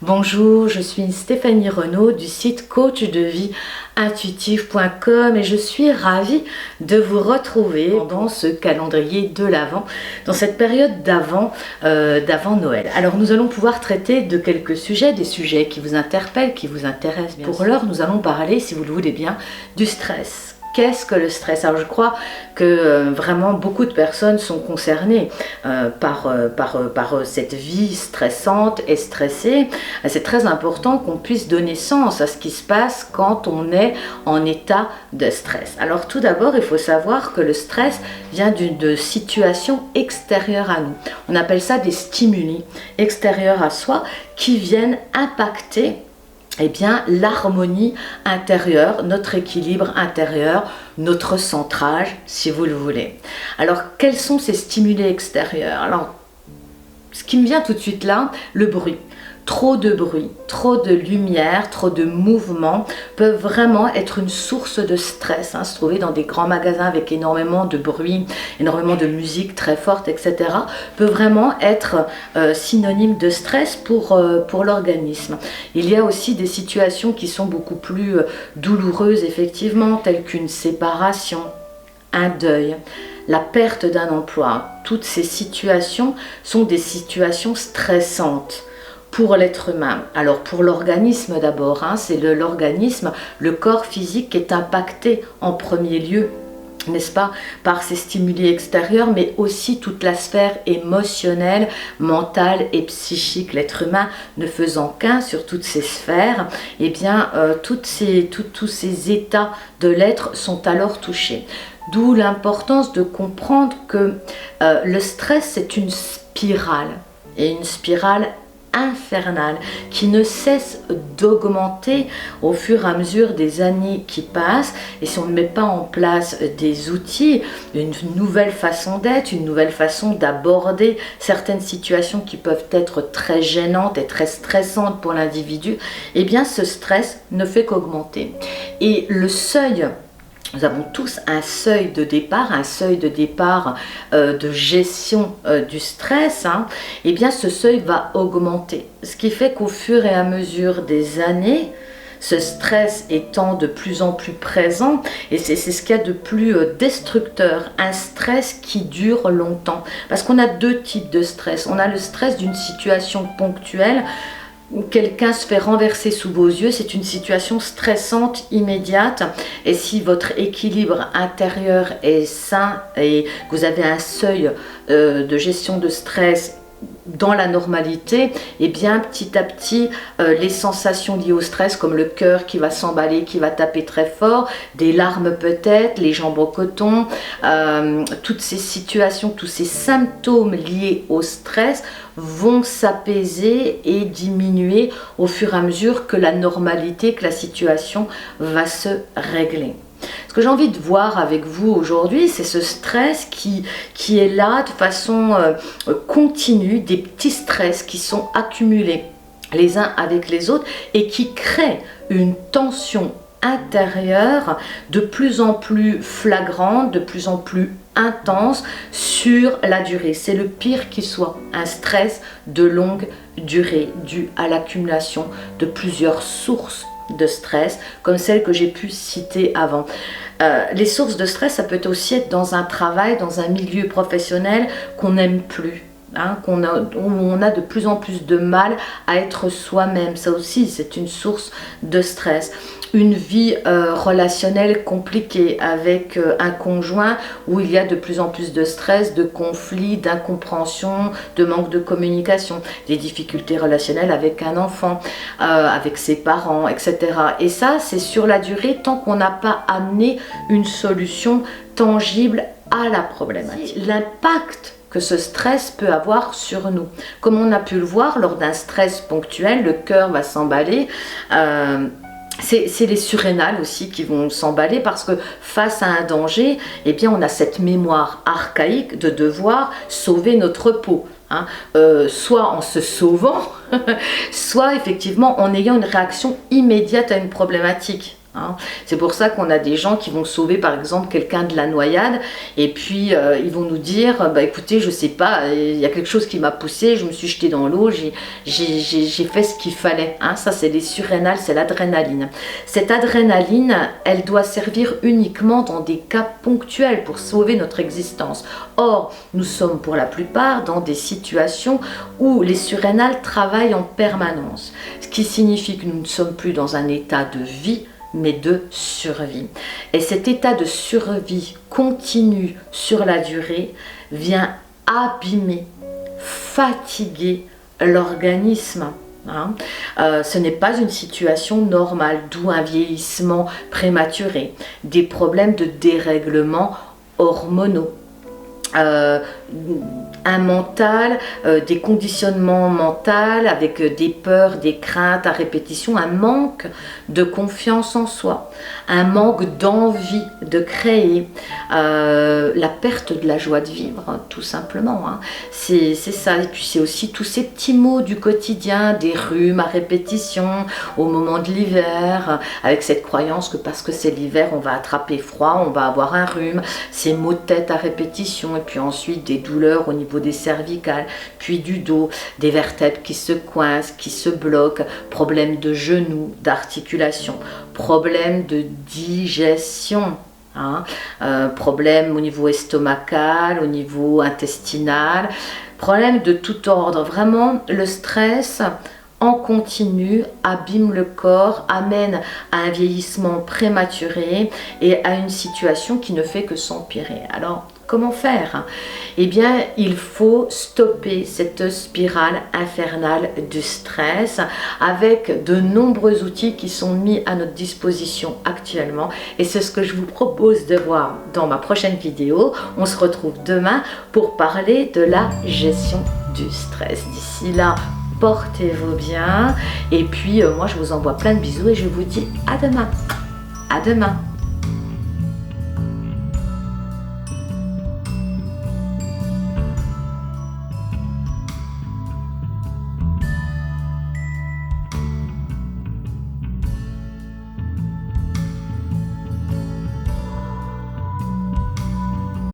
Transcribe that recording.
Bonjour, je suis Stéphanie Renaud du site coachdevieintuitive.com et je suis ravie de vous retrouver dans ce calendrier de l'Avent, dans cette période d'avant Noël. Alors nous allons pouvoir traiter de quelques sujets, des sujets qui vous interpellent, qui vous intéressent. Pour l'heure, nous allons parler, si vous le voulez bien, du stress. Qu'est-ce que le stress? Alors je crois que vraiment beaucoup de personnes sont concernées par cette vie stressante et stressée. C'est très important qu'on puisse donner sens à ce qui se passe quand on est en état de stress. Alors tout d'abord, il faut savoir que le stress vient d'une situation extérieure à nous. On appelle ça des stimuli extérieurs à soi qui viennent impacter l'harmonie intérieure, notre équilibre intérieur, notre centrage, si vous le voulez. Alors, quels sont ces stimuli extérieurs? Alors, ce qui me vient tout de suite là, le bruit. Trop de bruit, trop de lumière, trop de mouvement peuvent vraiment être une source de stress. Se trouver dans des grands magasins avec énormément de bruit, énormément de musique très forte, etc. peut vraiment être synonyme de stress pour l'organisme. Il y a aussi des situations qui sont beaucoup plus douloureuses, effectivement, telles qu'une séparation, un deuil, la perte d'un emploi. Toutes ces situations sont des situations stressantes pour l'être humain. Alors pour l'organisme d'abord, c'est l'organisme, le corps physique qui est impacté en premier lieu, n'est-ce pas, par ces stimuli extérieurs, mais aussi toute la sphère émotionnelle, mentale et psychique. L'être humain ne faisant qu'un sur toutes ces sphères, tous ces états de l'être sont alors touchés. D'où l'importance de comprendre que le stress, c'est une spirale, et une spirale infernale qui ne cesse d'augmenter au fur et à mesure des années qui passent. Et si on ne met pas en place des outils, une nouvelle façon d'être, une nouvelle façon d'aborder certaines situations qui peuvent être très gênantes et très stressantes pour l'individu, ce stress ne fait qu'augmenter. Et le seuil, nous avons tous un seuil de départ de gestion du stress, ce seuil va augmenter. Ce qui fait qu'au fur et à mesure des années, ce stress étant de plus en plus présent, et c'est ce qu'il y a de plus destructeur, un stress qui dure longtemps. Parce qu'on a deux types de stress. On a le stress d'une situation ponctuelle, où quelqu'un se fait renverser sous vos yeux, c'est une situation stressante immédiate, et si votre équilibre intérieur est sain et que vous avez un seuil de gestion de stress dans la normalité, petit à petit, les sensations liées au stress, comme le cœur qui va s'emballer, qui va taper très fort, des larmes peut-être, les jambes en coton, toutes ces situations, tous ces symptômes liés au stress vont s'apaiser et diminuer au fur et à mesure que la normalité, que la situation va se régler. Ce que j'ai envie de voir avec vous aujourd'hui, c'est ce stress qui est là de façon continue, des petits stress qui sont accumulés les uns avec les autres et qui créent une tension intérieure de plus en plus flagrante, de plus en plus intense sur la durée. C'est le pire qui soit, un stress de longue durée dû à l'accumulation de plusieurs sources de stress, comme celles que j'ai pu citer avant. Les sources de stress, ça peut aussi être dans un travail, dans un milieu professionnel qu'on n'aime plus. Où on a de plus en plus de mal à être soi-même. Ça aussi, c'est une source de stress. Une vie relationnelle compliquée avec un conjoint où il y a de plus en plus de stress, de conflits, d'incompréhension, de manque de communication, des difficultés relationnelles avec un enfant, avec ses parents, etc. Et ça, c'est sur la durée tant qu'on n'a pas amené une solution tangible à la problématique. L'impact que ce stress peut avoir sur nous. Comme on a pu le voir lors d'un stress ponctuel, le cœur va s'emballer. C'est les surrénales aussi qui vont s'emballer parce que face à un danger, on a cette mémoire archaïque de devoir sauver notre peau. Soit en se sauvant, soit effectivement en ayant une réaction immédiate à une problématique. Hein. C'est pour ça qu'on a des gens qui vont sauver par exemple quelqu'un de la noyade et puis ils vont nous dire bah écoutez je sais pas, il y a quelque chose qui m'a poussé, je me suis jetée dans l'eau, j'ai fait ce qu'il fallait. Hein. Ça c'est les surrénales, c'est l'adrénaline. Cette adrénaline elle doit servir uniquement dans des cas ponctuels pour sauver notre existence. Or nous sommes pour la plupart dans des situations où les surrénales travaillent en permanence, ce qui signifie que nous ne sommes plus dans un état de vie mais de survie. Et cet état de survie continu sur la durée vient abîmer, fatiguer l'organisme. Hein. Ce n'est pas une situation normale, d'où un vieillissement prématuré, des problèmes de dérèglement hormonaux. Un mental, des conditionnements mentaux avec des peurs, des craintes à répétition, un manque de confiance en soi, un manque d'envie de créer, la perte de la joie de vivre, hein, tout simplement. Hein. C'est ça, et puis c'est aussi tous ces petits mots du quotidien, des rhumes à répétition au moment de l'hiver, avec cette croyance que parce que c'est l'hiver, on va attraper froid, on va avoir un rhume, ces maux de tête à répétition, et puis ensuite des douleurs au niveau des cervicales, puis du dos, des vertèbres qui se coincent, qui se bloquent, problèmes de genoux, d'articulation, problèmes de digestion, hein, problèmes au niveau estomacal, au niveau intestinal, problèmes de tout ordre. Vraiment, le stress en continu abîme le corps, amène à un vieillissement prématuré et à une situation qui ne fait que s'empirer. Alors, comment faire? Eh bien, il faut stopper cette spirale infernale du stress avec de nombreux outils qui sont mis à notre disposition actuellement. Et c'est ce que je vous propose de voir dans ma prochaine vidéo. On se retrouve demain pour parler de la gestion du stress. D'ici là, portez-vous bien. Et puis, moi, je vous envoie plein de bisous et je vous dis à demain. À demain.